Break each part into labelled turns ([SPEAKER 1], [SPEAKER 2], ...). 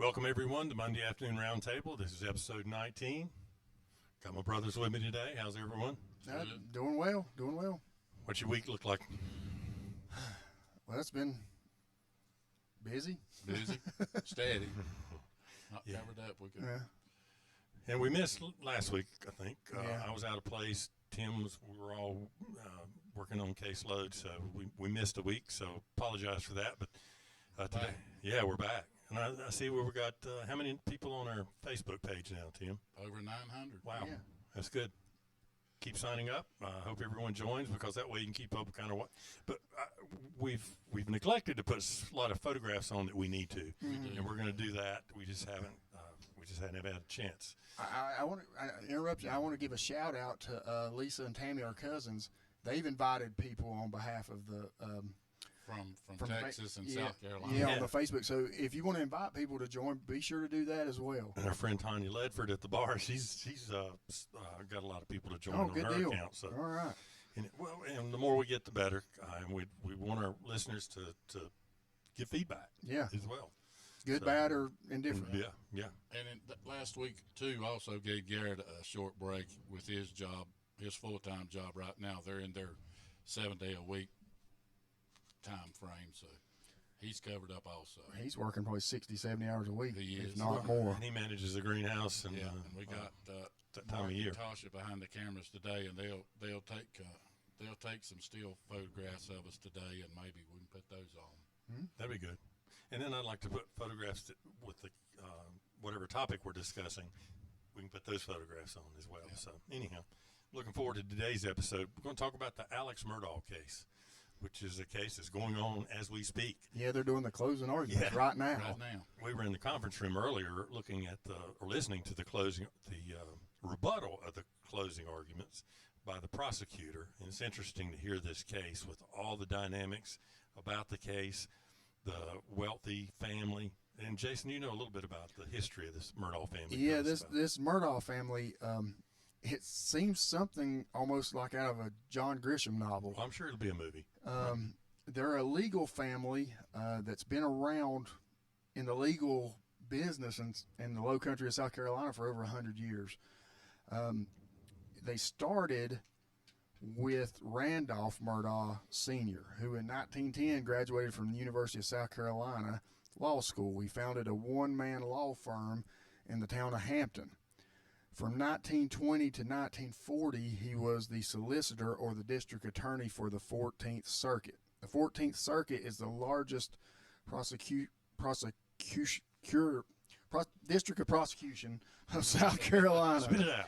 [SPEAKER 1] Welcome, everyone, to Monday Afternoon Roundtable. This is episode 19. Got my brothers with me today. How's everyone?
[SPEAKER 2] Doing well, doing well.
[SPEAKER 1] What's your week look like?
[SPEAKER 2] Well, it's been busy.
[SPEAKER 3] Busy, steady. Not
[SPEAKER 1] Yeah.
[SPEAKER 3] covered up. We could.
[SPEAKER 2] Yeah.
[SPEAKER 1] And we missed last week, I think.
[SPEAKER 2] Yeah.
[SPEAKER 1] I was out of place. We were all working on caseload, so we missed a week, so apologize for that. But today,
[SPEAKER 3] Back.
[SPEAKER 1] yeah, we're back. And I see we've got how many people on our Facebook page now, Tim?
[SPEAKER 3] Over 900.
[SPEAKER 1] Wow,
[SPEAKER 2] Yeah.
[SPEAKER 1] that's good. Keep signing up. I hope everyone joins because that way you can keep up kind of what. But we've neglected to put a lot of photographs on that we need to, and we're going to do that. We just haven't. We just hadn't had a chance.
[SPEAKER 2] I want to interrupt you. I want to give a shout out to Lisa and Tammy, our cousins. They've invited people on behalf of the
[SPEAKER 3] From Texas and South Carolina.
[SPEAKER 2] Yeah,
[SPEAKER 1] Yeah.
[SPEAKER 2] on the Facebook. So if you want to invite people to join, be sure to do that as well.
[SPEAKER 1] And our friend Tanya Ledford at the bar, she's got a lot of people to join
[SPEAKER 2] Oh,
[SPEAKER 1] on
[SPEAKER 2] good
[SPEAKER 1] her
[SPEAKER 2] deal.
[SPEAKER 1] account. So,
[SPEAKER 2] All right.
[SPEAKER 1] and the more we get, the better. And we want our listeners to give feedback
[SPEAKER 2] Yeah.
[SPEAKER 1] as well.
[SPEAKER 2] Good,
[SPEAKER 1] So-
[SPEAKER 2] bad, or indifferent.
[SPEAKER 1] Yeah.
[SPEAKER 3] And last week, too, also gave Garrett a short break with his job, his full-time job right now. They're in their 7-day-a-week time frame, so he's covered up also.
[SPEAKER 2] He's working probably 60, 70 hours a week,
[SPEAKER 3] He
[SPEAKER 2] if
[SPEAKER 3] is.
[SPEAKER 2] not more.
[SPEAKER 1] And he manages the greenhouse, and
[SPEAKER 3] Yeah, and we got
[SPEAKER 1] that time
[SPEAKER 3] Mark
[SPEAKER 1] of year.
[SPEAKER 3] and Tasha behind the cameras today, and they'll take some still photographs of us today, and maybe we can put those on.
[SPEAKER 1] That'd be good. And then I'd like to put photographs with the whatever topic we're discussing. We can put those photographs on as well.
[SPEAKER 3] Yeah.
[SPEAKER 1] So anyhow, looking forward to today's episode. We're going to talk about the Alex Murdaugh case, which is a case that's going on as we speak.
[SPEAKER 2] Yeah, they're doing the closing arguments
[SPEAKER 1] Yeah.
[SPEAKER 2] right now.
[SPEAKER 3] Right now,
[SPEAKER 1] We were in the conference room earlier looking at listening to the rebuttal of the closing arguments by the prosecutor. And it's interesting to hear this case with all the dynamics about the case, the wealthy family. And Jason, you know a little bit about the history of this Murdaugh family.
[SPEAKER 2] Yeah,
[SPEAKER 1] Tell us about it.
[SPEAKER 2] this Murdaugh family, it seems something almost like out of a John Grisham novel.
[SPEAKER 1] Well, I'm sure it'll be a movie.
[SPEAKER 2] They're a legal family that's been around in the legal business in the low country of South Carolina for over 100 years. They started with Randolph Murdaugh Sr., who in 1910 graduated from the University of South Carolina Law School. He founded a one-man law firm in the town of Hampton. From 1920 to 1940, he was the solicitor or the district attorney for the 14th Circuit. The 14th Circuit is the largest district of prosecution of South Carolina.
[SPEAKER 1] Spit it out.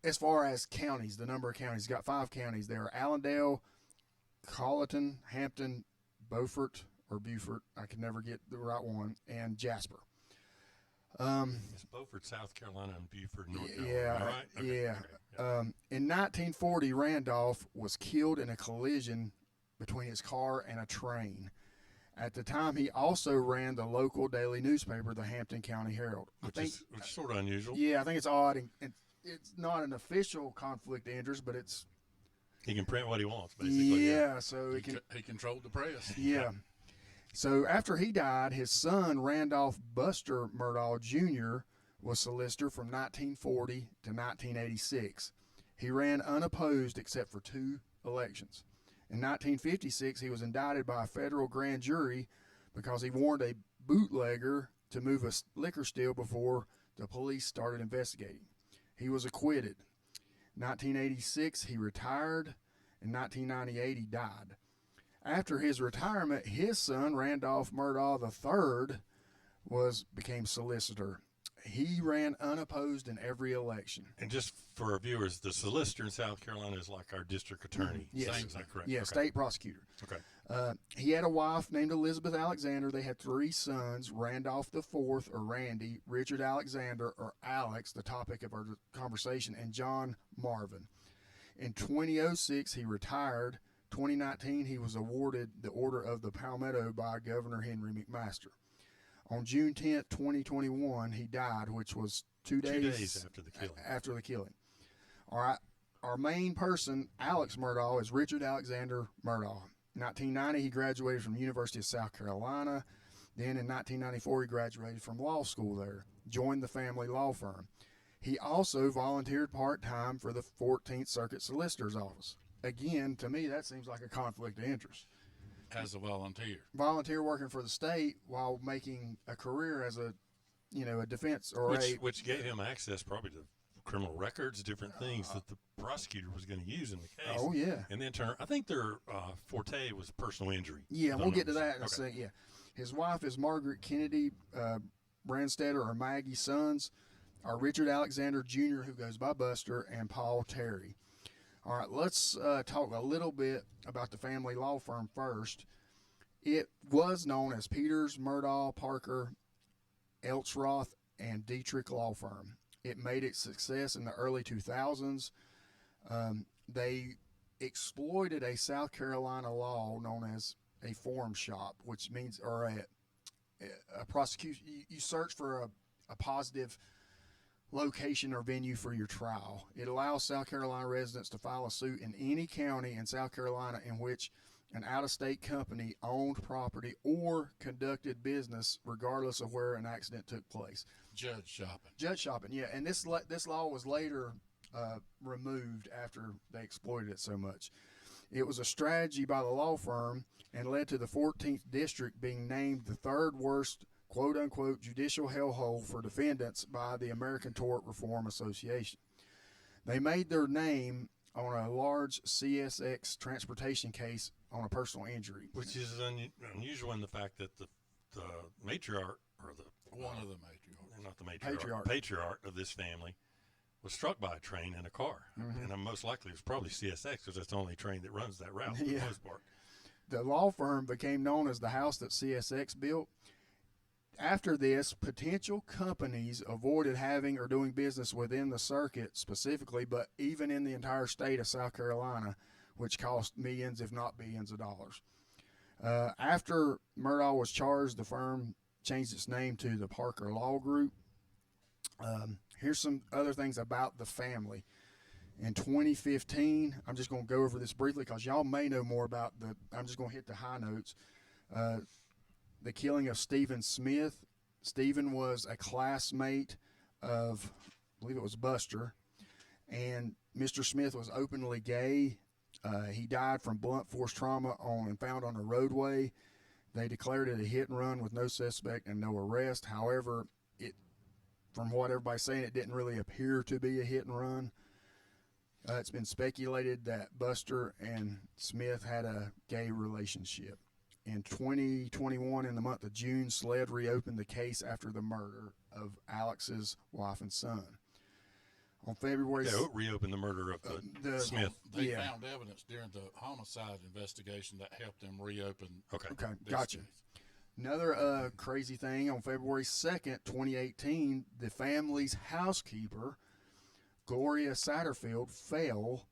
[SPEAKER 2] As far as counties, the number of counties, he's got 5 counties. There are Allendale, Colleton, Hampton, Beaufort, I can never get the right one, and Jasper.
[SPEAKER 1] It's Beaufort, South Carolina, and Beaufort, North Carolina.
[SPEAKER 2] Yeah,
[SPEAKER 1] All right? Okay,
[SPEAKER 2] yeah.
[SPEAKER 1] okay,
[SPEAKER 2] In 1940, Randolph was killed in a collision between his car and a train. At the time, he also ran the local daily newspaper, the Hampton County Herald.
[SPEAKER 1] Which is sort of unusual.
[SPEAKER 2] Yeah, I think it's odd. And it's not an official conflict of interest, but it's
[SPEAKER 1] He can print what he wants, basically.
[SPEAKER 2] yeah. So it can.
[SPEAKER 3] he controlled the press.
[SPEAKER 2] Yeah. So after he died, his son, Randolph Buster Murdaugh Jr., was solicitor from 1940 to 1986. He ran unopposed except for 2 elections. In 1956, he was indicted by a federal grand jury because he warned a bootlegger to move a liquor steal before the police started investigating. He was acquitted. 1986, he retired. In 1998, he died. After his retirement, his son, Randolph Murdaugh III, became solicitor. He ran unopposed in every election.
[SPEAKER 1] And just for our viewers, the solicitor in South Carolina is like our district attorney.
[SPEAKER 2] Yes.
[SPEAKER 1] Same, is that correct?
[SPEAKER 2] Yeah,
[SPEAKER 1] Okay.
[SPEAKER 2] state prosecutor.
[SPEAKER 1] Okay.
[SPEAKER 2] He had a wife named Elizabeth Alexander. They had 3 sons, Randolph IV, or Randy, Richard Alexander, or Alex, the topic of our conversation, and John Marvin. In 2006, he retired. 2019, he was awarded the Order of the Palmetto by Governor Henry McMaster. On June 10th, 2021, he died, which was 2 days,
[SPEAKER 1] 2 days after the killing.
[SPEAKER 2] All right. Our main person, Alex Murdaugh, is Richard Alexander Murdaugh. 1990, he graduated from the University of South Carolina. Then in 1994, he graduated from law school there, joined the family law firm. He also volunteered part-time for the 14th Circuit Solicitor's Office. Again, to me, that seems like a conflict of interest.
[SPEAKER 3] As a volunteer.
[SPEAKER 2] Volunteer working for the state while making a career as a defense or
[SPEAKER 1] which gave him access probably to criminal records, different things that the prosecutor was going to use in the case.
[SPEAKER 2] Oh, yeah.
[SPEAKER 1] And then I think their forte was personal injury.
[SPEAKER 2] Yeah, we'll get to that in a
[SPEAKER 1] Okay.
[SPEAKER 2] second. Yeah. His wife is Margaret Kennedy Branstetter, or Maggie. Sons are Richard Alexander Jr., who goes by Buster, and Paul Terry. All right, let's talk a little bit about the family law firm first. It was known as Peters, Murdaugh, Parker, Eltsroth, and Dietrich Law Firm. It made its success in the early 2000s. They exploited a South Carolina law known as a forum shop, which means, or a prosecution. You search for a positive location or venue for your trial. It allows South Carolina residents to file a suit in any county in South Carolina in which an out-of-state company owned property or conducted business, regardless of where an accident took place.
[SPEAKER 3] Judge shopping.
[SPEAKER 2] Judge shopping, yeah. And this law was later removed after they exploited it so much. It was a strategy by the law firm and led to the 14th District being named the third worst quote-unquote judicial hellhole for defendants by the American Tort Reform Association. They made their name on a large CSX transportation case on a personal injury.
[SPEAKER 1] Which is unusual in the fact that the matriarch, or
[SPEAKER 3] One of the matriarchs.
[SPEAKER 1] not the patriarch of this family, was struck by a train in a car.
[SPEAKER 2] Mm-hmm.
[SPEAKER 1] And most likely it was probably CSX, because that's the only train that runs that route for the most part.
[SPEAKER 2] The law firm became known as the house that CSX built. After this, potential companies avoided having or doing business within the circuit specifically, but even in the entire state of South Carolina, which cost millions, if not billions of dollars. After Murdaugh was charged, the firm changed its name to the Parker Law Group. Here's some other things about the family. In 2015, I'm just going to go over this briefly because y'all may know more about I'm just going to hit the high notes. The killing of Stephen Smith. Stephen was a classmate of, I believe it was Buster, and Mr. Smith was openly gay. He died from blunt force trauma and found on a roadway. They declared it a hit and run with no suspect and no arrest. However, from what everybody's saying, it didn't really appear to be a hit and run. It's been speculated that Buster and Smith had a gay relationship. In 2021, in the month of June, SLED reopened the case after the murder of Alex's wife and son. On February...
[SPEAKER 1] Yeah, it reopened the murder of the Smith.
[SPEAKER 3] They found evidence during the homicide investigation that helped them reopen.
[SPEAKER 2] Okay, gotcha. Another crazy thing, on February 2nd, 2018, the family's housekeeper, Gloria Satterfield,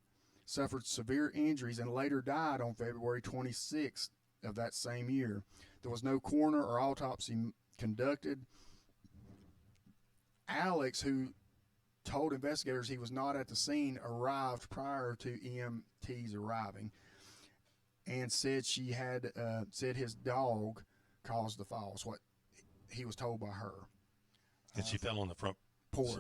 [SPEAKER 2] suffered severe injuries, and later died on February 26th of that same year. There was no coroner or autopsy conducted. Alex, who told investigators he was not at the scene, arrived prior to EMTs arriving and said said his dog caused the fall. Is what he was told by her.
[SPEAKER 1] And she fell on the front
[SPEAKER 2] porch,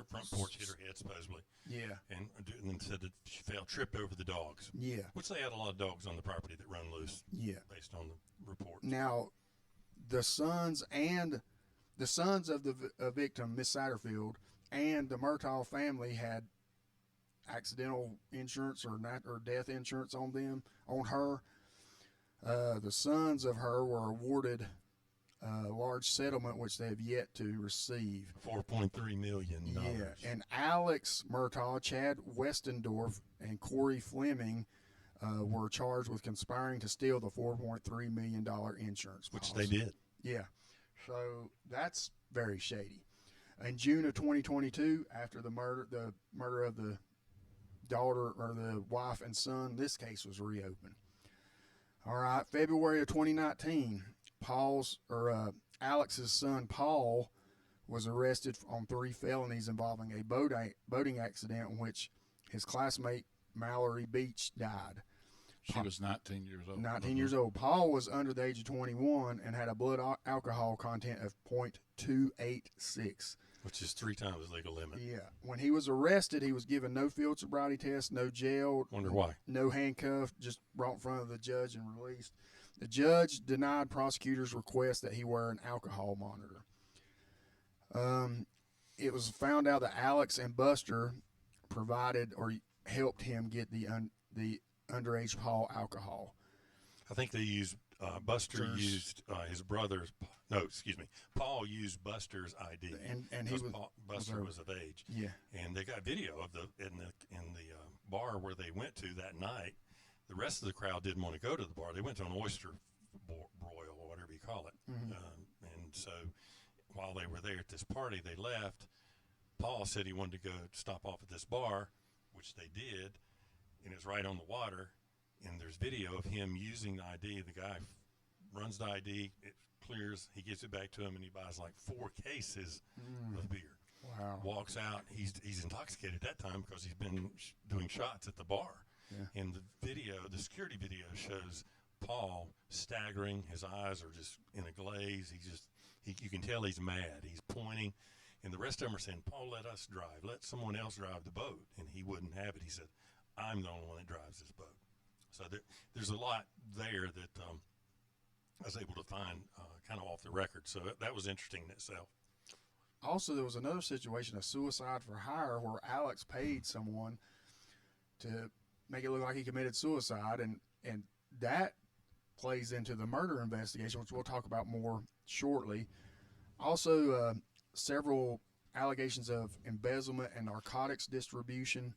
[SPEAKER 1] hit her head supposedly.
[SPEAKER 2] Yeah.
[SPEAKER 1] And then said that she tripped over the dogs.
[SPEAKER 2] Yeah.
[SPEAKER 1] Which they had a lot of dogs on the property that run loose.
[SPEAKER 2] Yeah.
[SPEAKER 1] Based on the reports.
[SPEAKER 2] Now, the sons of the victim, Miss Satterfield, and the Murtaugh family had accidental insurance or death insurance on her. The sons of her were awarded a large settlement, which they have yet to receive.
[SPEAKER 1] $4.3 million.
[SPEAKER 2] Yeah, and Alex Murtaugh, Chad Westendorf, and Corey Fleming were charged with conspiring to steal the $4.3 million insurance
[SPEAKER 1] Which
[SPEAKER 2] policy.
[SPEAKER 1] they did.
[SPEAKER 2] Yeah, so that's very shady. In June of 2022, after the murder of the daughter or the wife and son, this case was reopened. All right, February of 2019, Alex's son Paul was arrested on 3 felonies involving a boating accident in which his classmate Mallory Beach died.
[SPEAKER 3] She was 19 years old.
[SPEAKER 2] 19 years old. Paul was under the age of 21 and had a blood alcohol content of 0.286.
[SPEAKER 1] Which is 3 times the legal limit.
[SPEAKER 2] Yeah. When he was arrested, he was given no field sobriety test, no jail.
[SPEAKER 1] Wonder why.
[SPEAKER 2] No handcuffed, just brought in front of the judge and released. The judge denied prosecutors' request that he wear an alcohol monitor. It was found out that Alex and Buster provided or helped him get the underage Paul alcohol.
[SPEAKER 1] I think they used Buster used his brother's. No, excuse me. Paul used Buster's ID,
[SPEAKER 2] and he was
[SPEAKER 1] Buster was of age.
[SPEAKER 2] Yeah,
[SPEAKER 1] and they got video of in the bar where they went to that night. The rest of the crowd didn't want to go to the bar. They went to an oyster broil or whatever you call it.
[SPEAKER 2] Mm-hmm.
[SPEAKER 1] And so while they were there at this party, they left. Paul said he wanted to go stop off at this bar, which they did, and it was right on the water. And there's video of him using the ID. The guy runs the ID, it clears, he gives it back to him, and he buys like 4 cases of beer.
[SPEAKER 2] Wow.
[SPEAKER 1] Walks out. He's intoxicated at that time because he's been doing shots at the bar.
[SPEAKER 2] Yeah.
[SPEAKER 1] And the video, the security video, shows Paul staggering. His eyes are just in a glaze. You can tell he's mad. He's pointing. And the rest of them are saying, Paul, let us drive. Let someone else drive the boat. And he wouldn't have it. He said, I'm the only one that drives this boat. So there's a lot there that I was able to find kind of off the record. So that was interesting in itself.
[SPEAKER 2] Also, there was another situation, a suicide for hire, where Alex paid someone to make it look like he committed suicide, and that plays into the murder investigation, which we'll talk about more shortly. Also, several allegations of embezzlement and narcotics distribution.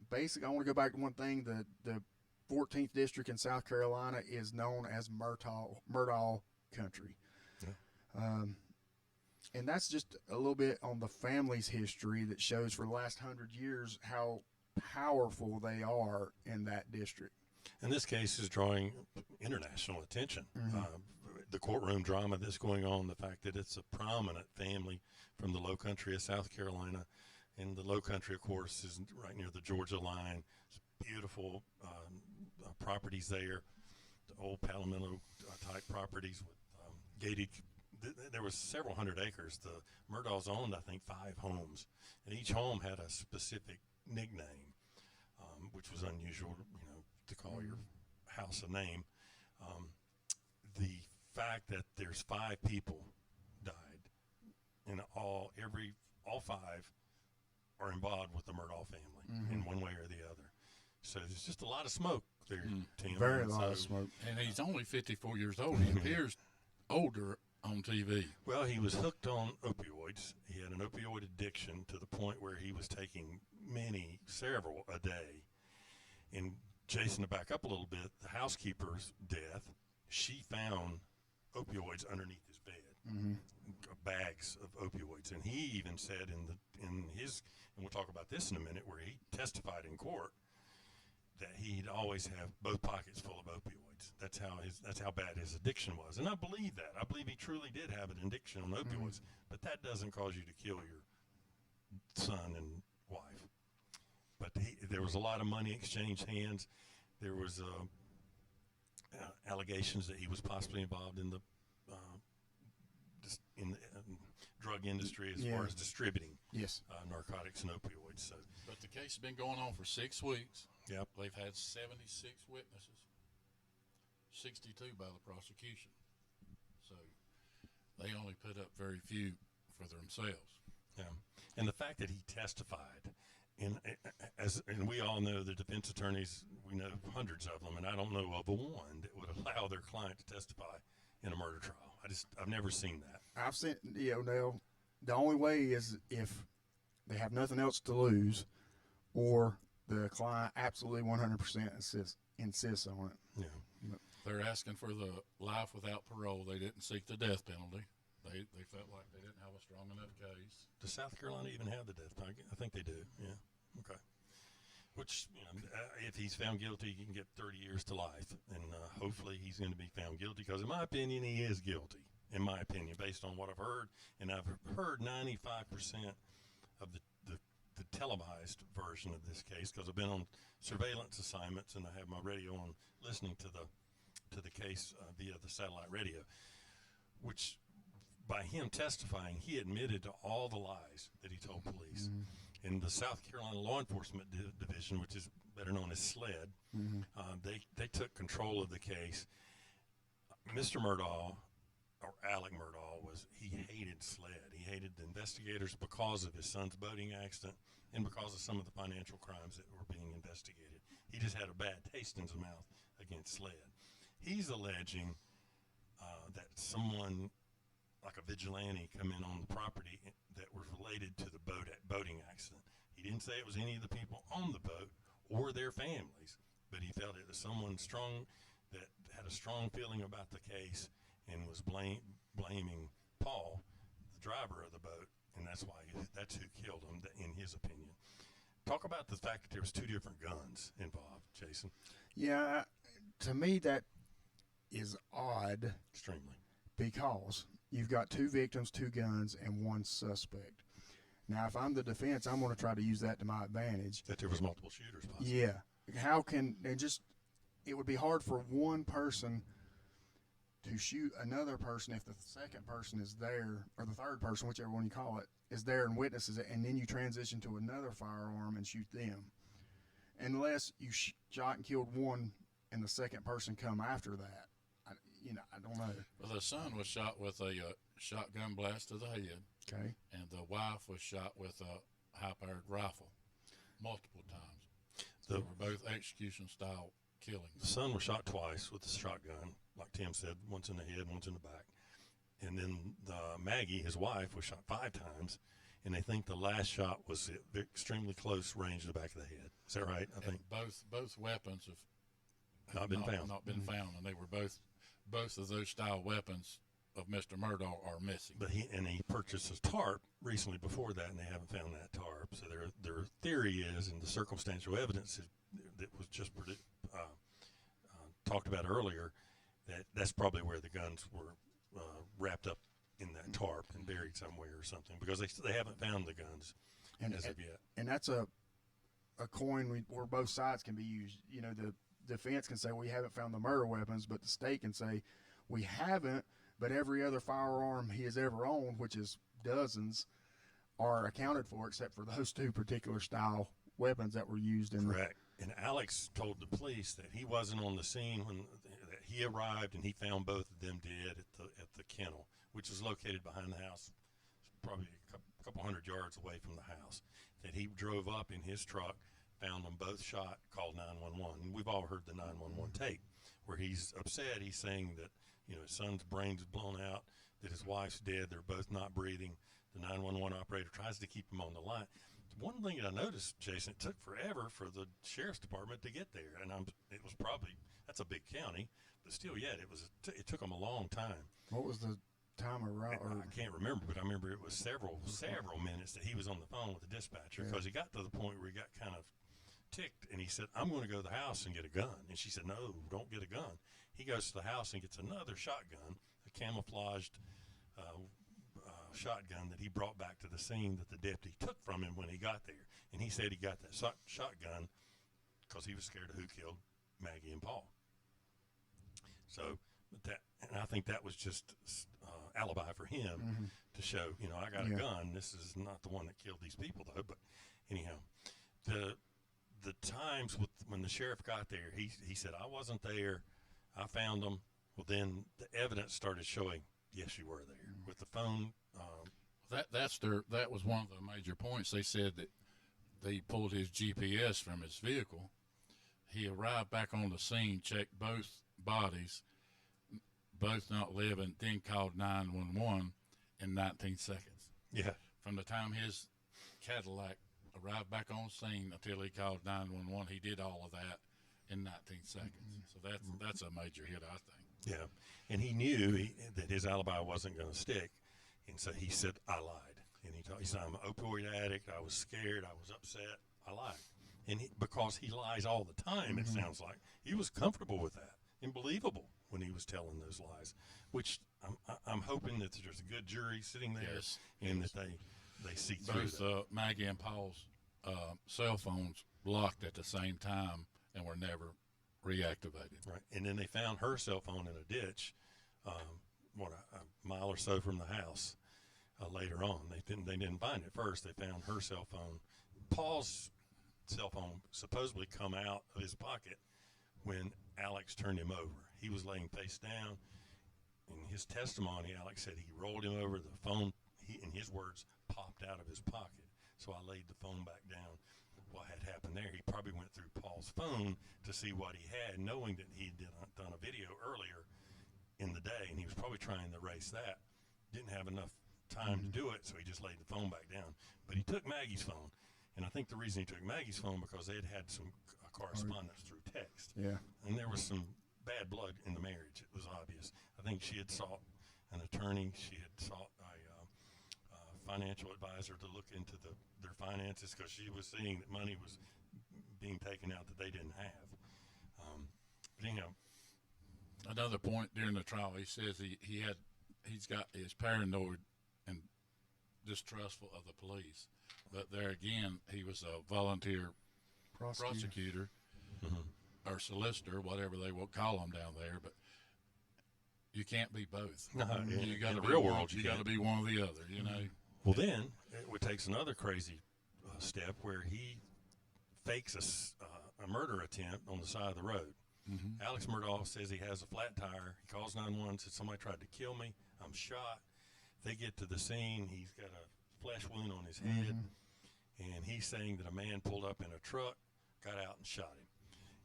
[SPEAKER 2] Basically, I want to go back to one thing. The 14th District in South Carolina is known as Murdahl Country. Yeah. And that's just a little bit on the family's history that shows for the last 100 years how powerful they are in that district.
[SPEAKER 1] And this case is drawing international attention.
[SPEAKER 2] Mm-hmm.
[SPEAKER 1] The courtroom drama that's going on, the fact that it's a prominent family from the low country of South Carolina. And the low country, of course, is right near the Georgia line. It's beautiful properties there, the old Palomino type properties with gated. There was several hundred acres. The Murdahls owned, I think, 5 homes, and each home had a specific nickname, which was unusual, to call your house a name. The fact that there's 5 people died, and all 5 are involved with the Murdahl family in one way or the other. So there's just a lot of smoke there, Tim.
[SPEAKER 2] Very lot of smoke.
[SPEAKER 3] And he's only 54 years old. He appears older on TV.
[SPEAKER 1] Well, he was hooked on opioids. He had an opioid addiction to the point where he was taking several a day. And Jason, to back up a little bit, the housekeeper's death, she found opioids underneath his bed, bags of opioids. And he even said in his, and we'll talk about this in a minute, where he testified in court that he'd always have both pockets full of opioids. That's how bad his addiction was. And I believe that. I believe he truly did have an addiction on opioids, but that doesn't cause you to kill your son and wife. But there was a lot of money exchanged hands. There was allegations that he was possibly involved in the drug industry as far as distributing narcotics and opioids. So,
[SPEAKER 3] but the case has been going on for 6 weeks.
[SPEAKER 1] Yep.
[SPEAKER 3] They've had 76 witnesses, 62 by the prosecution. So they only put up very few for themselves.
[SPEAKER 1] Yeah, and the fact that he testified, and we all know the defense attorneys, we know hundreds of them, and I don't know of one that would allow their client to testify in a murder trial. I've never seen that.
[SPEAKER 2] I've seen, now, the only way is if they have nothing else to lose, or the client absolutely 100% insists on it.
[SPEAKER 1] Yeah.
[SPEAKER 3] They're asking for the life without parole. They didn't seek the death penalty. They felt like they didn't have a strong enough case.
[SPEAKER 1] Does South Carolina even have the death penalty? I think they do. Yeah. Okay. Which, if he's found guilty, he can get 30 years to life, and hopefully he's going to be found guilty, because in my opinion, he is guilty. In my opinion, based on what I've heard, and I've heard 95% of the the televised version of this case because I've been on surveillance assignments and I have my radio on listening to the case via the satellite radio, which by him testifying, he admitted to all the lies that he told police. In the South Carolina Law Enforcement Division, which is better known as SLED, they took control of the case. Mr. Murdaugh, or Alec Murdaugh, he hated SLED. He hated the investigators because of his son's boating accident and because of some of the financial crimes that were being investigated. He just had a bad taste in his mouth against SLED. He's alleging that someone, like a vigilante, come in on the property that was related to the boating accident. He didn't say it was any of the people on the boat or their families, but he felt it was someone strong that had a strong feeling about the case and was blaming Paul, the driver of the boat, and that's who killed him, in his opinion. Talk about the fact that there was two different guns involved, Jason.
[SPEAKER 2] Yeah, to me that is odd.
[SPEAKER 1] Extremely.
[SPEAKER 2] Because you've got two victims, two guns, and one suspect. Now, if I'm the defense, I'm going to try to use that to my advantage.
[SPEAKER 1] That there was multiple shooters, possibly.
[SPEAKER 2] Yeah. How can it would be hard for one person to shoot another person if the second person is there, or the third person, whichever one you call it, is there and witnesses it, and then you transition to another firearm and shoot them. Unless you shot and killed one and the second person come after that. I don't know.
[SPEAKER 3] Well, the son was shot with a shotgun blast to the head.
[SPEAKER 2] Okay.
[SPEAKER 3] And the wife was shot with a high-powered rifle multiple times. They were both execution-style killings.
[SPEAKER 1] The son was shot twice with a shotgun, like Tim said, once in the head, once in the back. And then Maggie, his wife, was shot 5 times, and they think the last shot was at extremely close range to the back of the head. Is that right? I think
[SPEAKER 3] both weapons have
[SPEAKER 1] not been found.
[SPEAKER 3] Not been found, and they were both of those style weapons of Mr. Murdaugh are missing.
[SPEAKER 1] But he purchased a tarp recently before that, and they haven't found that tarp. So their theory is, and the circumstantial evidence that was just talked about earlier, that's probably where the guns were wrapped up in that tarp and buried somewhere or something, because they haven't found the guns as of yet.
[SPEAKER 2] And that's a coin where both sides can be used. The defense can say we haven't found the murder weapons, but the state can say we haven't, but every other firearm he has ever owned, which is dozens, are accounted for except for those two particular style weapons that were used in
[SPEAKER 1] Correct. And Alex told the police that he wasn't on the scene when that he arrived, and he found both of them dead at the kennel, which is located behind the house, probably a couple hundred yards away from the house. That he drove up in his truck, found them both shot, called 911. And we've all heard the 911 tape where he's upset. He's saying that his son's brain's blown out, that his wife's dead, they're both not breathing. The 911 operator tries to keep him on the line. One thing that I noticed, Jason, it took forever for the sheriff's department to get there, and it was probably, that's a big county, but still, yet it took them a long time.
[SPEAKER 2] What was the time around?
[SPEAKER 1] I can't remember, but I remember it was several minutes that he was on the phone with the dispatcher, because he got to the point where he got kind of ticked, and he said, "I'm going to go to the house and get a gun." And she said, "No, don't get a gun." He goes to the house and gets another shotgun, a camouflaged shotgun that he brought back to the scene that the deputy took from him when he got there. And he said he got that shotgun because he was scared of who killed Maggie and Paul. So, and I think that was just alibi for him to show, I got a gun. This is not the one that killed these people, though. But anyhow, the times when the sheriff got there, he said, "I wasn't there. I found them." Well, then the evidence started showing, yes, you were there with the phone.
[SPEAKER 3] That was one of the major points. They said that they pulled his GPS from his vehicle. He arrived back on the scene, checked both bodies, both not living, then called 911 in 19 seconds.
[SPEAKER 1] Yeah.
[SPEAKER 3] From the time his Cadillac arrived back on scene until he called 911, he did all of that in 19 seconds. So that's a major hit, I think.
[SPEAKER 1] Yeah, and he knew that his alibi wasn't going to stick, and so he said, "I lied." And he said, "I'm an opioid addict. I was scared. I was upset. I lied." And because he lies all the time, it sounds like he was comfortable with that and believable when he was telling those lies. Which I'm hoping that there's a good jury sitting there, and that they see through
[SPEAKER 3] both
[SPEAKER 1] that.
[SPEAKER 3] Maggie and Paul's cell phones blocked at the same time and were never reactivated.
[SPEAKER 1] Right, and then they found her cell phone in a ditch, a mile or so from the house. Later on, they didn't find it first. They found her cell phone. Paul's cell phone supposedly come out of his pocket when Alex turned him over. He was laying face down. In his testimony, Alex said he rolled him over. The phone, in his words, popped out of his pocket. So I laid the phone back down. What had happened there, he probably went through Paul's phone to see what he had, knowing that he had done a video earlier in the day, and he was probably trying to erase that. Didn't have enough time to do it, so he just laid the phone back down. But he took Maggie's phone, and I think the reason he took Maggie's phone because they had some correspondence through text.
[SPEAKER 2] Yeah.
[SPEAKER 1] And there was some bad blood in the marriage. It was obvious. I think she had sought an attorney. She had sought a financial advisor to look into their finances because she was seeing that money was being taken out that they didn't have. But anyhow,
[SPEAKER 3] Another point during the trial, he says he's paranoid and distrustful of the police. But there again, he was a volunteer prosecutor or solicitor, whatever they will call them down there. But you can't be both.
[SPEAKER 1] No,
[SPEAKER 3] You got
[SPEAKER 1] in
[SPEAKER 3] to
[SPEAKER 1] the
[SPEAKER 3] be
[SPEAKER 1] real
[SPEAKER 3] one,
[SPEAKER 1] world,
[SPEAKER 3] you got to be one or the other. You know.
[SPEAKER 1] well, then it takes another crazy step where he fakes a murder attempt on the side of the road. Alex Murdaugh says he has a flat tire. He calls 911, says somebody tried to kill me. I'm shot. They get to the scene. He's got a flesh wound on his head, and he's saying that a man pulled up in a truck, got out and shot him.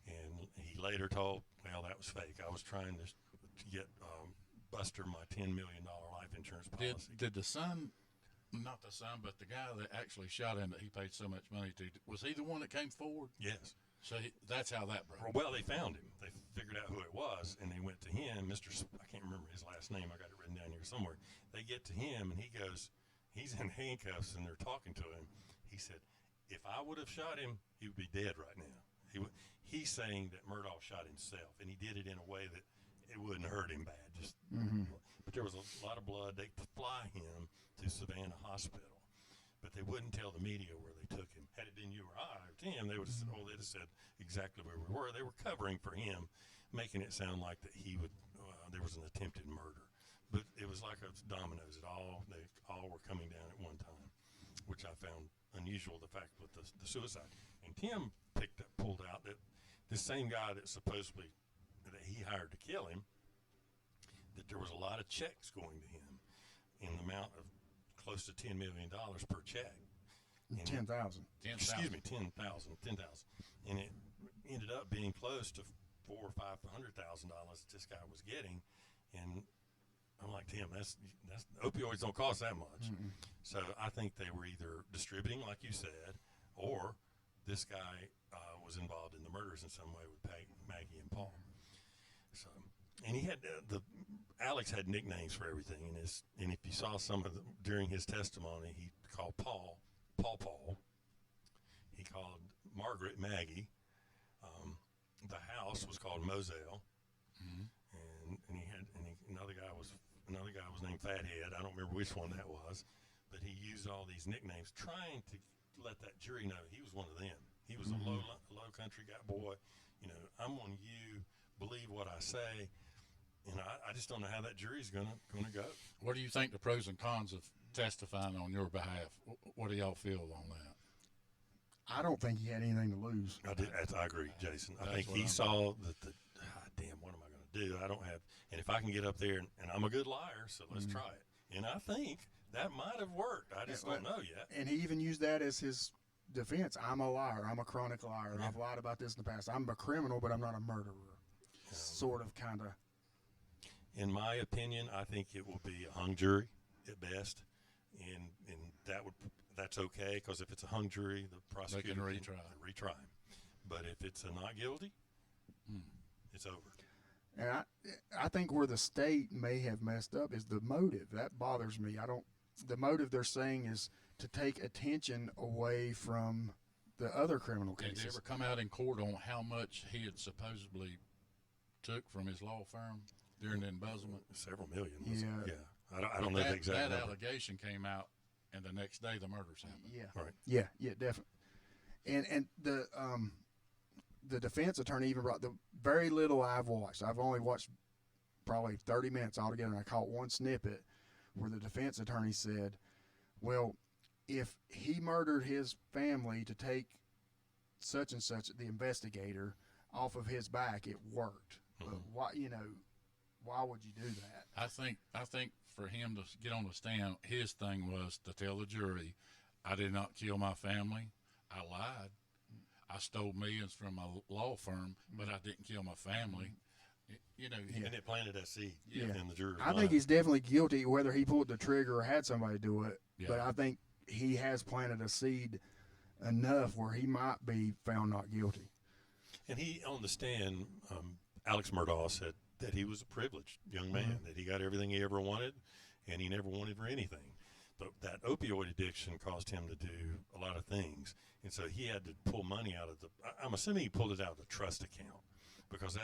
[SPEAKER 1] And he later told, well, that was fake. I was trying to get Buster my $10 million life insurance policy.
[SPEAKER 3] Did the son, not the son, but the guy that actually shot him that he paid so much money to, was he the one that came forward?
[SPEAKER 1] Yes.
[SPEAKER 3] So that's how that broke.
[SPEAKER 1] Well, they found him. They figured out who it was, and they went to him. I can't remember his last name. I got it written down here somewhere. They get to him, and he goes, he's in handcuffs, and they're talking to him. He said, if I would have shot him, he would be dead right now. He's saying that Murdaugh shot himself, and he did it in a way that it wouldn't hurt him bad. But there was a lot of blood. They fly him to Savannah Hospital, but they wouldn't tell the media where they took him. Had it been you or I or Tim, they would have said, they'd have said exactly where we were. They were covering for him, making it sound like that there was an attempted murder. But it was like a dominoes. They all were coming down at one time, which I found unusual, the fact with the suicide. And Tim pulled out that this same guy that supposedly that he hired to kill him, that there was a lot of checks going to him in the amount of close to $10 million per check.
[SPEAKER 2] 10,000.
[SPEAKER 1] Excuse me, 10,000. And it ended up being close to $400,000 or $500,000 this guy was getting. And I'm like, Tim, that's opioids don't cost that much. So I think they were either distributing, like you said, or this guy was involved in the murders in some way with Maggie and Paul. So, and he had Alex had nicknames for everything, and if you saw some of them during his testimony, he called Paul. He called Margaret Maggie. The house was called Moselle, and another guy was named Fathead. I don't remember which one that was, but he used all these nicknames, trying to let that jury know he was one of them. He was a low country guy boy. You know, I'm one of you. Believe what I say. And I just don't know how that jury's gonna go.
[SPEAKER 3] What do you think the pros and cons of testifying on your behalf? What do y'all feel on that?
[SPEAKER 2] I don't think he had anything to lose.
[SPEAKER 1] I agree, Jason. I
[SPEAKER 3] That's
[SPEAKER 1] think
[SPEAKER 3] what
[SPEAKER 1] he
[SPEAKER 3] I'm
[SPEAKER 1] saw that damn, what am I going to do? I don't have, and if I can get up there, and I'm a good liar, so let's try it. And I think that might have worked. I just don't know yet.
[SPEAKER 2] And he even used that as his defense. I'm a liar. I'm a chronic liar. And I've lied about this in the past. I'm a criminal, but I'm not a murderer. Sort of, kind of.
[SPEAKER 1] In my opinion, I think it will be a hung jury at best, and that's okay, because if it's a hung jury, the prosecutor can retry him. But if it's a not guilty, it's over.
[SPEAKER 2] And I think where the state may have messed up is the motive. That bothers me. The motive they're saying is to take attention away from the other criminal cases.
[SPEAKER 3] Did they ever come out in court on how much he had supposedly took from his law firm during the embezzlement?
[SPEAKER 1] Several million.
[SPEAKER 2] Yeah.
[SPEAKER 1] I don't know the exact
[SPEAKER 3] That
[SPEAKER 1] number.
[SPEAKER 3] allegation came out, and the next day the murders happened.
[SPEAKER 2] Yeah.
[SPEAKER 1] Right.
[SPEAKER 2] Yeah, definitely. And the defense attorney even brought the very little I've watched. I've only watched probably 30 minutes altogether, and I caught one snippet where the defense attorney said, well, if he murdered his family to take such and such, the investigator, off of his back, it worked. But why would you do that?
[SPEAKER 3] I think for him to get on the stand, his thing was to tell the jury, I did not kill my family. I lied. I stole millions from a law firm, but I didn't kill my family.
[SPEAKER 1] And it planted that seed
[SPEAKER 2] Yeah.
[SPEAKER 1] in the juror's
[SPEAKER 2] I
[SPEAKER 1] mind.
[SPEAKER 2] think he's definitely guilty, whether he pulled the trigger or had somebody do it.
[SPEAKER 3] Yeah.
[SPEAKER 2] But I think he has planted a seed enough where he might be found not guilty.
[SPEAKER 1] And he, on the stand, Alex Murdaugh said that he was a privileged young man, that he got everything he ever wanted, and he never wanted for anything. But that opioid addiction caused him to do a lot of things. And so he had to pull money out of I'm assuming he pulled it out of the trust account, because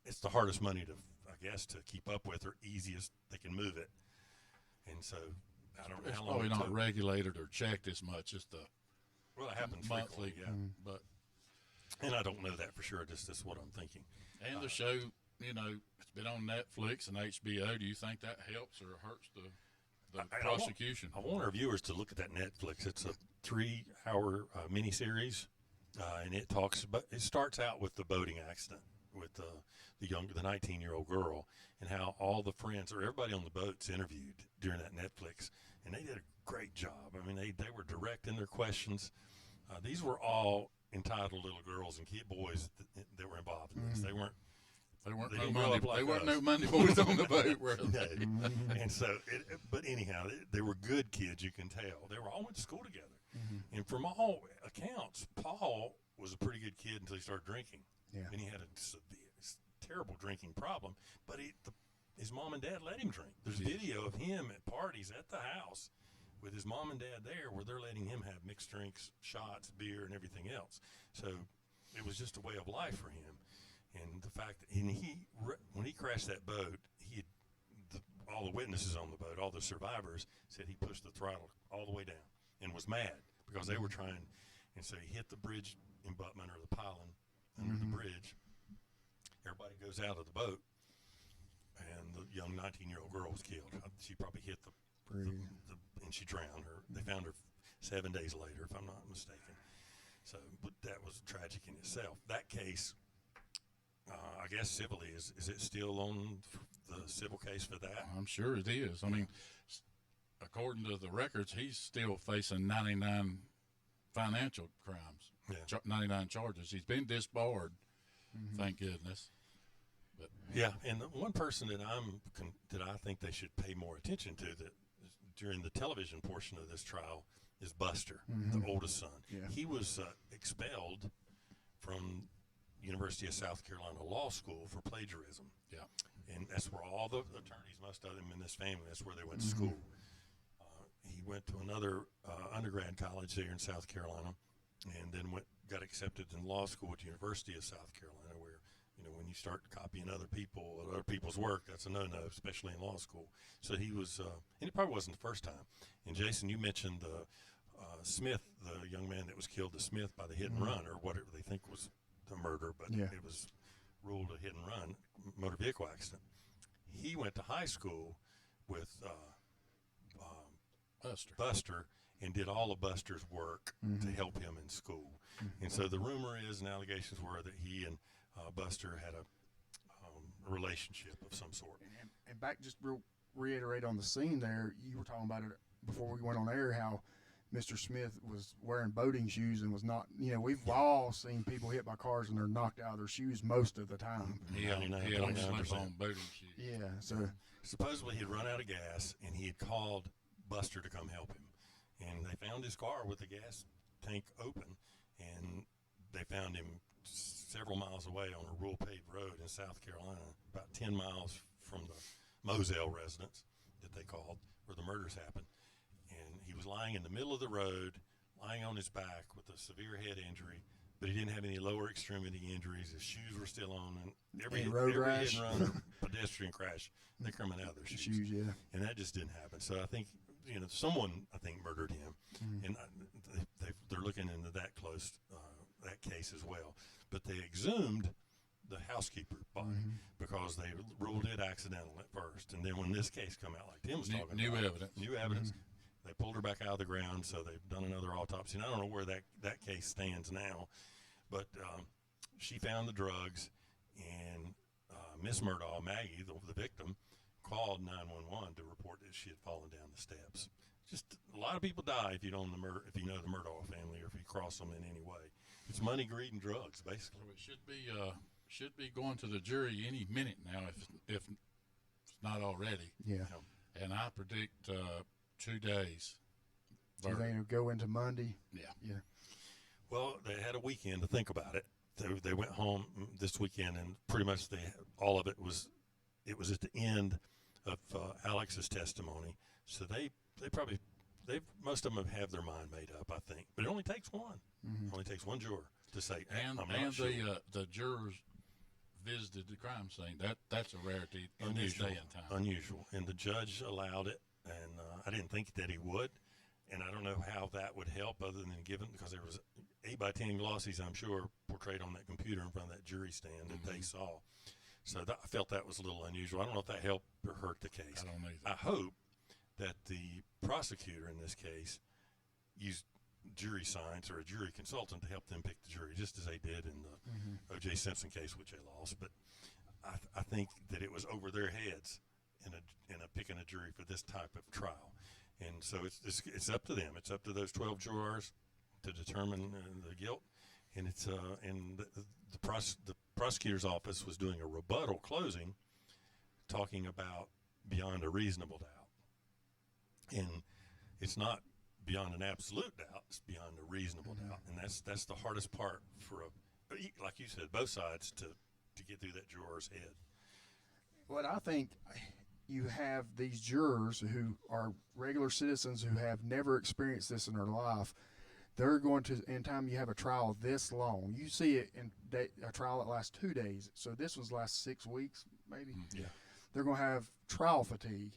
[SPEAKER 1] it's the hardest money to, I guess, to keep up with, or easiest they can move it. And so I don't know
[SPEAKER 3] It's
[SPEAKER 1] how long
[SPEAKER 3] probably
[SPEAKER 1] it
[SPEAKER 3] not
[SPEAKER 1] took.
[SPEAKER 3] regulated or checked as much as the
[SPEAKER 1] Well, it happens
[SPEAKER 3] monthly.
[SPEAKER 1] frequently, yeah.
[SPEAKER 3] But
[SPEAKER 1] And I don't know that for sure. Just that's what I'm thinking.
[SPEAKER 3] and the show, it's been on Netflix and HBO. Do you think that helps or hurts the prosecution?
[SPEAKER 1] I want our viewers to look at that Netflix. It's a 3-hour miniseries, and it starts out with the boating accident with the 19-year-old girl, and how all the friends or everybody on the boat's interviewed during that Netflix, and they did a great job. I mean, they were direct in their questions. These were all entitled little girls and boys that were involved in this. They weren't.
[SPEAKER 3] They weren't
[SPEAKER 1] They
[SPEAKER 3] no
[SPEAKER 1] didn't grow
[SPEAKER 3] Monday.
[SPEAKER 1] up like
[SPEAKER 3] They weren't
[SPEAKER 1] us.
[SPEAKER 3] no Monday boys on the boat. Were they?
[SPEAKER 1] No. And so, but anyhow, they were good kids. You can tell they were all went to school together. And from all accounts, Paul was a pretty good kid until he started drinking.
[SPEAKER 2] Yeah.
[SPEAKER 1] And he had a terrible drinking problem. But his mom and dad let him drink. There's video of him at parties at the house with his mom and dad there, where they're letting him have mixed drinks, shots, beer, and everything else. So it was just a way of life for him. And the fact that when he crashed that boat, all the witnesses on the boat, all the survivors, said he pushed the throttle all the way down and was mad because they were trying. And so he hit the bridge embutment, or the pylon under the bridge. Everybody goes out of the boat, and the young 19-year-old girl was killed. She probably hit and she drowned. They found her 7 days later, if I'm not mistaken. So, but that was tragic in itself. That case, I guess civilly, is it still on the civil case for that?
[SPEAKER 3] I'm sure it is. I mean, according to the records, he's still facing 99 financial crimes,
[SPEAKER 1] Yeah.
[SPEAKER 3] 99 charges. He's been disbarred, thank goodness. But
[SPEAKER 1] Yeah, and the one person that I think they should pay more attention to that during the television portion of this trial is Buster, the oldest son.
[SPEAKER 2] Yeah.
[SPEAKER 1] He was expelled from University of South Carolina Law School for plagiarism.
[SPEAKER 3] yeah,
[SPEAKER 1] And that's where all the attorneys, most of them in this family, that's where they went to school. He went to another undergrad college there in South Carolina, and then got accepted in law school at the University of South Carolina, where, when you start copying other people's work, that's a no-no, especially in law school. So he was, and it probably wasn't the first time. And Jason, you mentioned Smith, the young man that was killed, the Smith, by the hit and run, or whatever they think was the murder, but it was ruled a hit and run motor vehicle accident. He went to high school with Buster and did all of Buster's work to help him in school. And so the rumor is, and allegations were, that he and Buster had a relationship of some sort.
[SPEAKER 2] And back, just reiterate on the scene there, you were talking about it before we went on air, how Mr. Smith was wearing boating shoes and was not, we've all seen people hit by cars and they're knocked out of their shoes most of the time.
[SPEAKER 3] he had on
[SPEAKER 1] 99.9%.
[SPEAKER 3] slip-on boating shoes.
[SPEAKER 2] Yeah, so
[SPEAKER 1] Supposedly he had run out of gas, and he had called Buster to come help him. And they found his car with the gas tank open, and they found him several miles away on a rural paved road in South Carolina, about 10 miles from the Moselle residence that they called, where the murders happened. And he was lying in the middle of the road, lying on his back with a severe head injury, but he didn't have any lower extremity injuries. His shoes were still on, and every
[SPEAKER 2] road
[SPEAKER 1] hit
[SPEAKER 2] rash.
[SPEAKER 1] and run or pedestrian crash, they're coming out of their shoes.
[SPEAKER 2] yeah.
[SPEAKER 1] And that just didn't happen. So I think someone I think murdered him, and they're looking into that that case as well. But they exhumed the housekeeper's body because they ruled it accidental at first, and then when this case come out, like Tim was talking
[SPEAKER 3] new
[SPEAKER 1] about,
[SPEAKER 3] evidence.
[SPEAKER 1] new evidence, they pulled her back out of the ground. So they've done another autopsy, and I don't know where that case stands now, but she found the drugs, and Miss Murdaugh, Maggie, the victim, called 911 to report that she had fallen down the steps. Just a lot of people die if you know the Murdaugh family, or if you cross them in any way. It's money, greed, and drugs, basically.
[SPEAKER 3] So it should be going to the jury any minute now, if it's not already.
[SPEAKER 2] Yeah.
[SPEAKER 3] And I predict 2 days.
[SPEAKER 2] Do you think it'll go into Monday?
[SPEAKER 3] Yeah.
[SPEAKER 1] Well, they had a weekend to think about it. They went home this weekend, and pretty much all of it was at the end of Alex's testimony. So most of them have their mind made up, I think. But it only takes one. It only takes one juror to say,
[SPEAKER 3] And
[SPEAKER 1] I'm not sure.
[SPEAKER 3] the jurors visited the crime scene. That's a rarity in this day and time.
[SPEAKER 1] Unusual. And the judge allowed it, and I didn't think that he would. And I don't know how that would help other than because there was 8x10 glossies, I'm sure, portrayed on that computer in front of that jury stand that they saw. So I felt that was a little unusual. I don't know if that helped or hurt the case.
[SPEAKER 3] I don't either.
[SPEAKER 1] I hope that the prosecutor in this case used jury science or a jury consultant to help them pick the jury, just as they did in the O.J. Simpson case, which they lost. But I think that it was over their heads in picking a jury for this type of trial. And so it's up to them. It's up to those 12 jurors to determine the guilt. And the prosecutor's office was doing a rebuttal closing, talking about beyond a reasonable doubt. And it's not beyond an absolute doubt; it's beyond a reasonable doubt, and that's the hardest part for like you said, both sides to get through that juror's head.
[SPEAKER 2] What I think, you have these jurors who are regular citizens who have never experienced this in their life. They're going to, in time you have a trial this long, you see it in a trial that lasts 2 days. So this one's last 6 weeks, maybe.
[SPEAKER 1] Yeah.
[SPEAKER 2] They're going to have trial fatigue,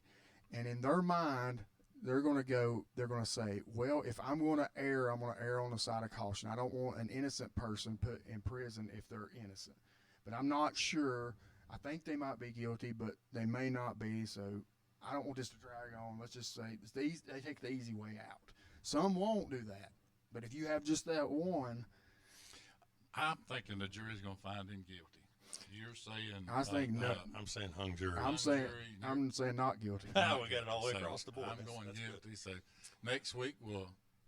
[SPEAKER 2] and in their mind, they're going to say, well, if I'm going to err, I'm going to err on the side of caution. I don't want an innocent person put in prison if they're innocent. But I'm not sure. I think they might be guilty, but they may not be. So I don't want this to drag on. Let's just say they take the easy way out. Some won't do that. But if you have just that one.
[SPEAKER 3] I'm thinking the jury's going to find him guilty. You're saying.
[SPEAKER 2] I think no.
[SPEAKER 1] I'm saying hung jury.
[SPEAKER 2] I'm saying not guilty.
[SPEAKER 1] We got it all the way across the board.
[SPEAKER 3] I'm going guilty. So next week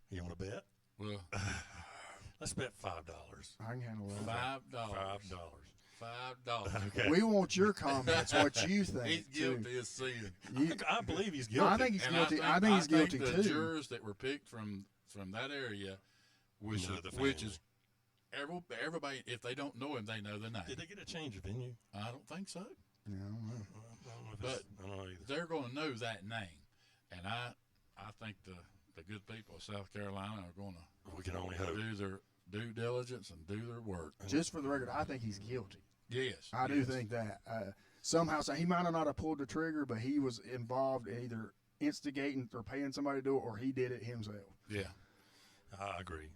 [SPEAKER 1] You want to bet?
[SPEAKER 3] We'll
[SPEAKER 1] Let's bet $5.
[SPEAKER 2] I can handle that.
[SPEAKER 3] $5.
[SPEAKER 1] Okay.
[SPEAKER 2] We want your comments. What you think?
[SPEAKER 3] He's guilty of sin.
[SPEAKER 1] I believe he's
[SPEAKER 2] No,
[SPEAKER 1] guilty.
[SPEAKER 2] I think he's
[SPEAKER 3] And
[SPEAKER 2] guilty. I think he's guilty
[SPEAKER 3] the
[SPEAKER 2] too.
[SPEAKER 3] jurors that were picked from that area, which is everybody, if they don't know him, they know the name.
[SPEAKER 1] Did they get a change of venue?
[SPEAKER 3] I don't think so.
[SPEAKER 2] Yeah, I don't know.
[SPEAKER 3] But
[SPEAKER 1] I don't know either.
[SPEAKER 3] they're going to know that name, and I think the good people of South Carolina are going to
[SPEAKER 1] We can only hope.
[SPEAKER 3] do their due diligence and do their work.
[SPEAKER 2] Just for the record, I think he's guilty.
[SPEAKER 3] Yes,
[SPEAKER 2] I do think that. Somehow, he might have not have pulled the trigger, but he was involved in either instigating or paying somebody to do it, or he did it himself.
[SPEAKER 3] Yeah.
[SPEAKER 1] I agree,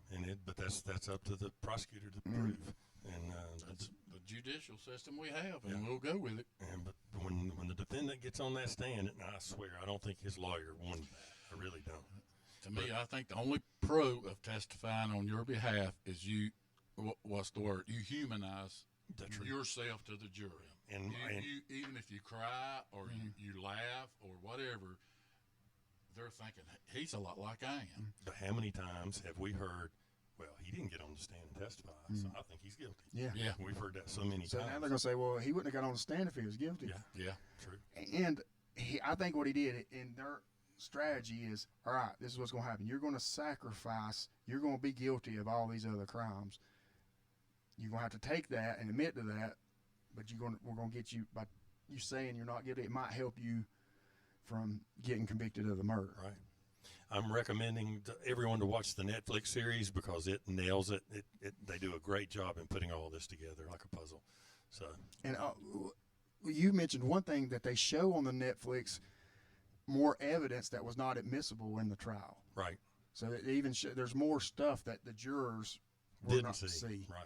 [SPEAKER 1] but that's up to the prosecutor to prove. And
[SPEAKER 3] That's the judicial system we have, and we'll go with it.
[SPEAKER 1] but when the defendant gets on that stand, and I swear I don't think his lawyer won that. I really don't.
[SPEAKER 3] To me, I think the only pro of testifying on your behalf is you. What's the word? You humanize yourself to the jury,
[SPEAKER 1] And
[SPEAKER 3] you even if you cry or you laugh or whatever, they're thinking he's a lot like I am.
[SPEAKER 1] but how many times have we heard? Well, he didn't get on the stand and testify, so I think he's guilty.
[SPEAKER 2] Yeah.
[SPEAKER 3] Yeah.
[SPEAKER 1] We've heard that so many
[SPEAKER 2] So
[SPEAKER 1] times.
[SPEAKER 2] now they're going to say, well, he wouldn't have got on the stand if he was guilty.
[SPEAKER 1] Yeah, true.
[SPEAKER 2] And I think what he did in their strategy is, all right, this is what's going to happen. You're going to sacrifice. You're going to be guilty of all these other crimes. You're going to have to take that and admit to that, but we're going to get you, by you saying you're not guilty, it might help you from getting convicted of the murder.
[SPEAKER 1] Right. I'm recommending to everyone to watch the Netflix series because it nails it. They do a great job in putting all this together like a puzzle. So.
[SPEAKER 2] And you mentioned one thing that they show on the Netflix more evidence that was not admissible in the trial.
[SPEAKER 1] Right.
[SPEAKER 2] So it even there's more stuff that the jurors will
[SPEAKER 1] Didn't
[SPEAKER 2] not
[SPEAKER 1] see. Right.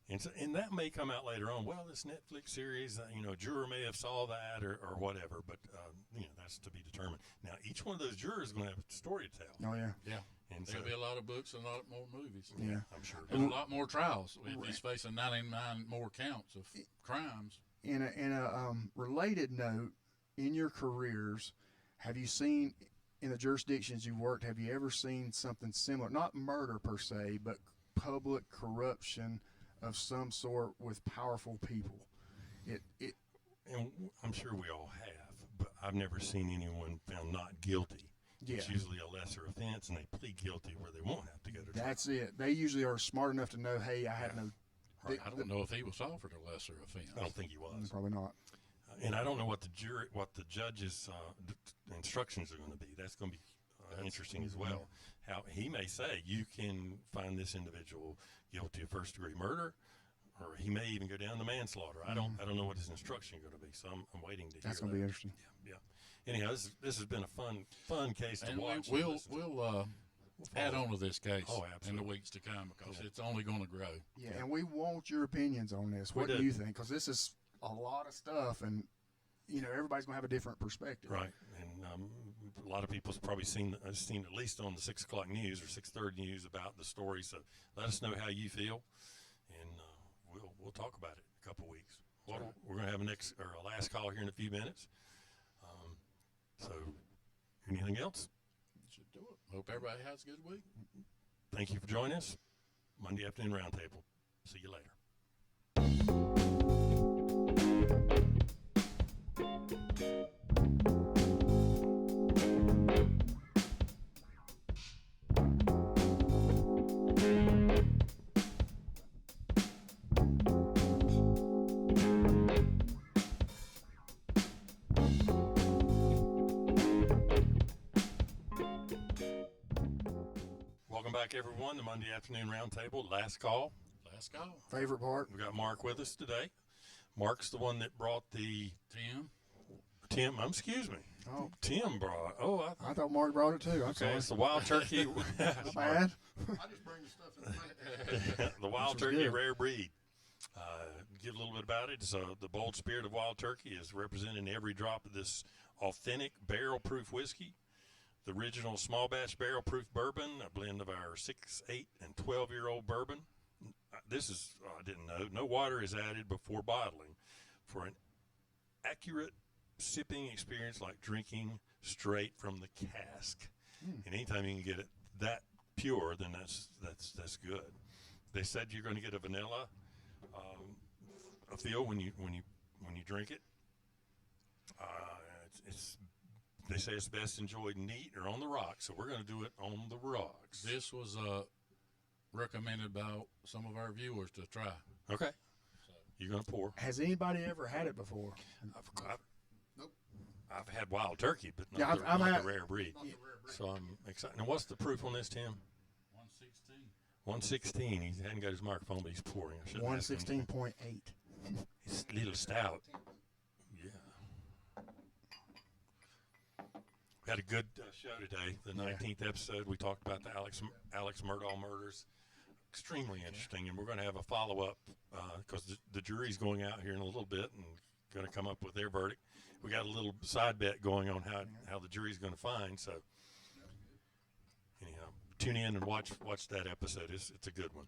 [SPEAKER 1] And that may come out later on. Well, this Netflix series, a juror may have saw that or whatever, but that's to be determined. Now, each one of those jurors is going to have a story to tell.
[SPEAKER 2] Oh yeah.
[SPEAKER 3] Yeah.
[SPEAKER 1] And
[SPEAKER 3] There'll be a lot of books and a lot more movies.
[SPEAKER 2] Yeah.
[SPEAKER 1] I'm sure.
[SPEAKER 3] And a lot more trials. He's facing 99 more counts of crimes.
[SPEAKER 2] In a related note, in your careers, have you seen in the jurisdictions you've worked? Have you ever seen something similar? Not murder per se, but public corruption of some sort with powerful people.
[SPEAKER 1] And I'm sure we all have, but I've never seen anyone found not guilty.
[SPEAKER 2] Yeah.
[SPEAKER 1] It's usually a lesser offense, and they plead guilty where they won't have to go to trial.
[SPEAKER 2] That's it. They usually are smart enough to know, hey, I had no.
[SPEAKER 3] I don't know if he was offered a lesser offense.
[SPEAKER 1] I don't think he was.
[SPEAKER 2] Probably not.
[SPEAKER 1] And I don't know what the judge's instructions are going to be. That's going to be interesting as well. How he may say you can find this individual guilty of first-degree murder, or he may even go down to manslaughter. I don't know what his instruction is going to be. So I'm waiting to hear.
[SPEAKER 2] That's going to be interesting.
[SPEAKER 1] Yeah. Anyhow, this has been a fun case to watch.
[SPEAKER 3] We'll add on to this case in the
[SPEAKER 1] absolutely.
[SPEAKER 3] weeks to come because it's only going to grow.
[SPEAKER 2] Yeah, and we want your opinions on this. What do you think? Because this is a lot of stuff, and everybody's going to have a different perspective.
[SPEAKER 1] Right, and a lot of people's probably seen at least on the 6 o'clock news or 6:30 news about the story. So let us know how you feel, and we'll talk about it in a couple weeks. Well, we're going to have a last call here in a few minutes. So, anything else?
[SPEAKER 3] Should do it. Hope everybody has a good week.
[SPEAKER 1] Thank you for joining us. Monday Afternoon Roundtable. See you later. Welcome back, everyone. The Monday Afternoon Roundtable. Last call.
[SPEAKER 3] Last call.
[SPEAKER 2] Favorite part?
[SPEAKER 1] We got Mark with us today. Mark's the one that brought the Tim. Excuse me.
[SPEAKER 2] Oh,
[SPEAKER 1] Tim brought. Oh,
[SPEAKER 2] I thought Mark brought it too.
[SPEAKER 1] okay. It's the wild turkey.
[SPEAKER 2] Not bad.
[SPEAKER 4] I just bring the stuff in
[SPEAKER 1] The wild
[SPEAKER 2] This was
[SPEAKER 1] turkey
[SPEAKER 2] good.
[SPEAKER 1] rare breed. Give a little bit about it. So the bold spirit of wild turkey is represented in every drop of this authentic barrel-proof whiskey. The original small batch barrel-proof bourbon, a blend of our 6, 8, and 12-year-old bourbon. This is, I didn't know, no water is added before bottling for an accurate sipping experience like drinking straight from the cask. And anytime you can get it that pure, then that's good. They said you're going to get a vanilla a feel when you drink it. They say it's best enjoyed neat or on the rocks, so we're going to do it on the rocks.
[SPEAKER 3] This was recommended by some of our viewers to try.
[SPEAKER 1] Okay. You're going to pour.
[SPEAKER 2] Has anybody ever had it before?
[SPEAKER 4] Nope.
[SPEAKER 1] I've had wild turkey, but not,
[SPEAKER 2] Yeah, I've
[SPEAKER 1] not
[SPEAKER 2] had-
[SPEAKER 1] the rare breed.
[SPEAKER 4] Not the rare breed.
[SPEAKER 1] So I'm excited. Now, what's the proof on this, Tim?
[SPEAKER 3] 116.
[SPEAKER 1] 116. He hadn't got his microphone, but he's pouring. I shouldn't ask him.
[SPEAKER 2] 116.8.
[SPEAKER 1] It's a little stout. Yeah. We had a good show today. The 19th episode, we talked about the Alex Murdaugh murders. Extremely interesting, and we're going to have a follow-up because the jury's going out here in a little bit and going to come up with their verdict. We got a little side bet going on how the jury's going to find. So, anyhow, tune in and watch that episode. It's a good one.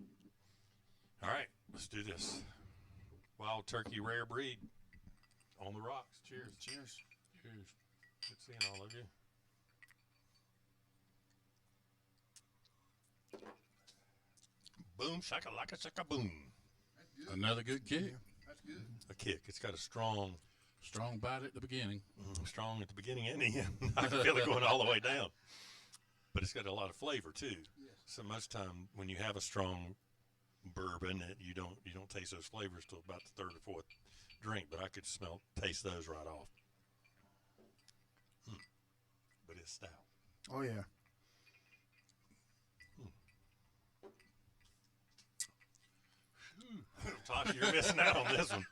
[SPEAKER 1] All right, let's do this. Wild turkey rare breed on the rocks. Cheers.
[SPEAKER 2] Cheers.
[SPEAKER 3] Cheers.
[SPEAKER 1] Good seeing all of you. Boom, shaka-laka, shaka-boom.
[SPEAKER 3] Another good kick.
[SPEAKER 4] That's good.
[SPEAKER 1] A kick. It's got a strong
[SPEAKER 3] Bite at the beginning.
[SPEAKER 1] strong at the beginning and the end. I can feel it going all the way down. But it's got a lot of flavor too.
[SPEAKER 4] Yes.
[SPEAKER 1] So most time when you have a strong bourbon, you don't taste those flavors till about the third or fourth drink. But I could taste those right off. But it's stout.
[SPEAKER 2] Oh yeah.
[SPEAKER 1] Tosh, you're missing out on this one.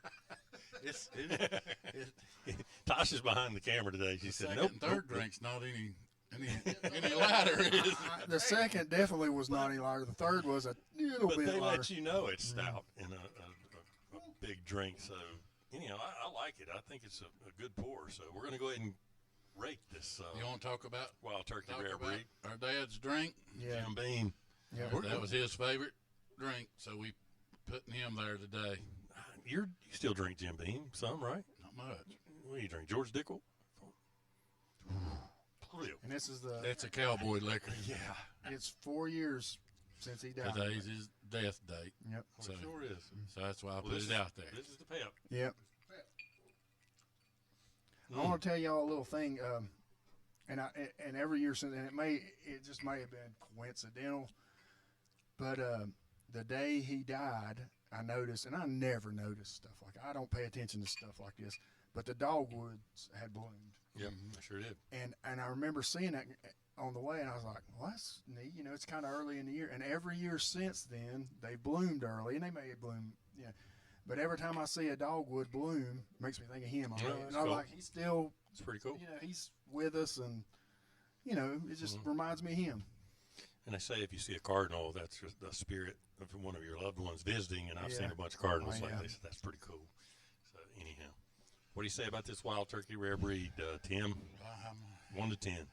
[SPEAKER 1] Tosh is behind the camera today. She said,
[SPEAKER 3] Second
[SPEAKER 1] "Nope."
[SPEAKER 3] and third drink's not any lighter. Is
[SPEAKER 2] The second definitely was not any lighter. The third was a little
[SPEAKER 1] But
[SPEAKER 2] bit
[SPEAKER 1] they
[SPEAKER 2] lighter.
[SPEAKER 1] let you know it's stout in a big drink. So anyhow, I like it. I think it's a good pour. So we're gonna go ahead and rate this
[SPEAKER 3] You want to talk about
[SPEAKER 1] Wild Turkey Rare Breed.
[SPEAKER 3] our dad's drink?
[SPEAKER 2] Yeah.
[SPEAKER 1] Jim Beam.
[SPEAKER 2] Yeah.
[SPEAKER 3] That was his favorite drink, so we putting him there today.
[SPEAKER 1] You still drink Jim Beam, some, right?
[SPEAKER 3] Not much.
[SPEAKER 1] What do you drink? George Dickel?
[SPEAKER 2] And this is the.
[SPEAKER 3] That's a cowboy liquor.
[SPEAKER 1] Yeah.
[SPEAKER 2] It's 4 years since he died.
[SPEAKER 3] Today's his death date.
[SPEAKER 2] Yep.
[SPEAKER 3] So,
[SPEAKER 1] It sure is.
[SPEAKER 3] so that's why I put
[SPEAKER 1] this
[SPEAKER 3] it out there.
[SPEAKER 1] This is the pep.
[SPEAKER 2] Yep. I want to tell y'all a little thing, and every year since, and it just may have been coincidental, but the day he died, I noticed, and I never noticed stuff like I don't pay attention to stuff like this, but the dogwoods had bloomed,
[SPEAKER 1] Yep, I sure did.
[SPEAKER 2] and I remember seeing that on the way, and I was like, well, that's neat, you know, it's kind of early in the year, and every year since then they bloomed early, and they may have bloomed, yeah. But every time I see a dogwood bloom, it makes me think of him.
[SPEAKER 1] Yeah,
[SPEAKER 2] And
[SPEAKER 1] that's
[SPEAKER 2] I'm
[SPEAKER 1] cool.
[SPEAKER 2] like, he's still,
[SPEAKER 1] It's pretty cool.
[SPEAKER 2] you know, he's with us, and you know, it just reminds me of him.
[SPEAKER 1] And they say if you see a cardinal, that's just the spirit of one of your loved ones visiting. And I've seen
[SPEAKER 2] Yeah.
[SPEAKER 1] a bunch of cardinals
[SPEAKER 2] Oh, yeah.
[SPEAKER 1] lately, so that's pretty cool. So anyhow, what do you say about this Wild Turkey Rare Breed, Tim? 1 to 10.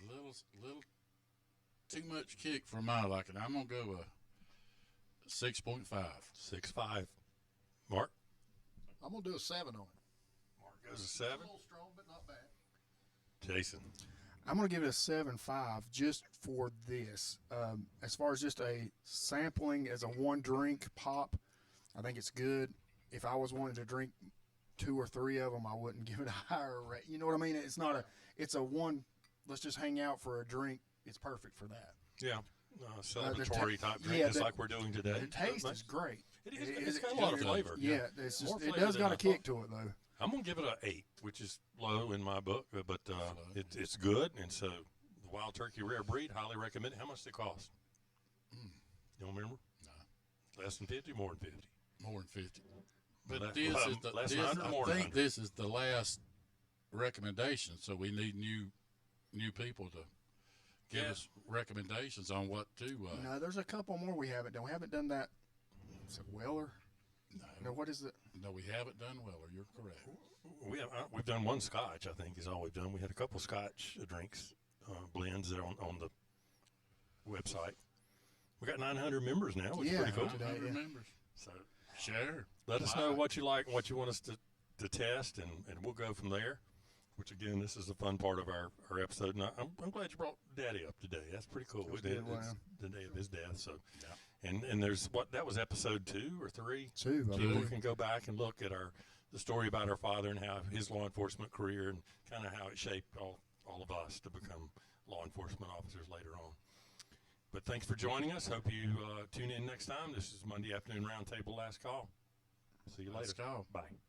[SPEAKER 3] A little too much kick for my liking. I'm gonna go a 6.5.
[SPEAKER 1] 6.5. Mark?
[SPEAKER 4] I'm gonna do a 7 on it.
[SPEAKER 1] Mark goes a
[SPEAKER 4] A
[SPEAKER 1] 7.
[SPEAKER 4] little strong, but not bad.
[SPEAKER 1] Jason?
[SPEAKER 2] I'm going to give it a 7.5 just for this. As far as just a sampling as a one drink pop, I think it's good. If I was wanting to drink 2 or 3 of them, I wouldn't give it a higher rate. You know what I mean? It's not it's a one, let's just hang out for a drink. It's perfect for that.
[SPEAKER 1] Yeah. Celebratory type drink,
[SPEAKER 2] yeah,
[SPEAKER 1] just
[SPEAKER 2] the-
[SPEAKER 1] like we're doing today.
[SPEAKER 2] The taste
[SPEAKER 1] But
[SPEAKER 2] is great.
[SPEAKER 1] it's got a lot of flavor.
[SPEAKER 2] Yeah, it's just,
[SPEAKER 1] More
[SPEAKER 2] it
[SPEAKER 1] flavor
[SPEAKER 2] does
[SPEAKER 1] than
[SPEAKER 2] got
[SPEAKER 1] I
[SPEAKER 2] a kick
[SPEAKER 1] thought.
[SPEAKER 2] to it, though.
[SPEAKER 1] I'm going to give it an 8, which is low in my book, but it's good. And so the Wild Turkey Rare Breed, highly recommend it. How much does it cost? You don't remember?
[SPEAKER 3] No.
[SPEAKER 1] Less than 50, more than 50.
[SPEAKER 3] More than 50.
[SPEAKER 1] Less-
[SPEAKER 3] But this is the
[SPEAKER 1] less
[SPEAKER 3] this,
[SPEAKER 1] than 100, more
[SPEAKER 3] I
[SPEAKER 1] than
[SPEAKER 3] think
[SPEAKER 1] 100.
[SPEAKER 3] this is the last recommendation, so we need new people to give
[SPEAKER 1] Yeah.
[SPEAKER 3] us recommendations on what to.
[SPEAKER 2] No, there's a couple more we haven't done. We haven't done that. Is it Weller? No, what is it?
[SPEAKER 3] No, we haven't done Weller. You're correct.
[SPEAKER 1] We've done one Scotch, I think, is all we've done. We had a couple Scotch drinks, blends that are on the website. We got 900 members now, which is
[SPEAKER 2] Yeah.
[SPEAKER 1] pretty cool.
[SPEAKER 2] Today, yeah.
[SPEAKER 3] Members.
[SPEAKER 1] So
[SPEAKER 3] Share.
[SPEAKER 1] let us know what you like and what you want us to test, and we'll go from there. Which, again, this is a fun part of our episode. And I'm glad you brought Daddy up today. That's pretty cool.
[SPEAKER 2] was
[SPEAKER 1] It's
[SPEAKER 2] good, wow.
[SPEAKER 1] the day of his death. So,
[SPEAKER 3] Yeah.
[SPEAKER 1] and there's that was episode 2 or 3.
[SPEAKER 2] 2, I
[SPEAKER 1] People
[SPEAKER 2] believe.
[SPEAKER 1] can go back and look at the story about our father and how his law enforcement career and kind of how it shaped all of us to become law enforcement officers later on. But thanks for joining us. Hope you tune in next time. This is Monday Afternoon Roundtable Last Call. See you later.
[SPEAKER 3] Let's go.
[SPEAKER 1] Bye.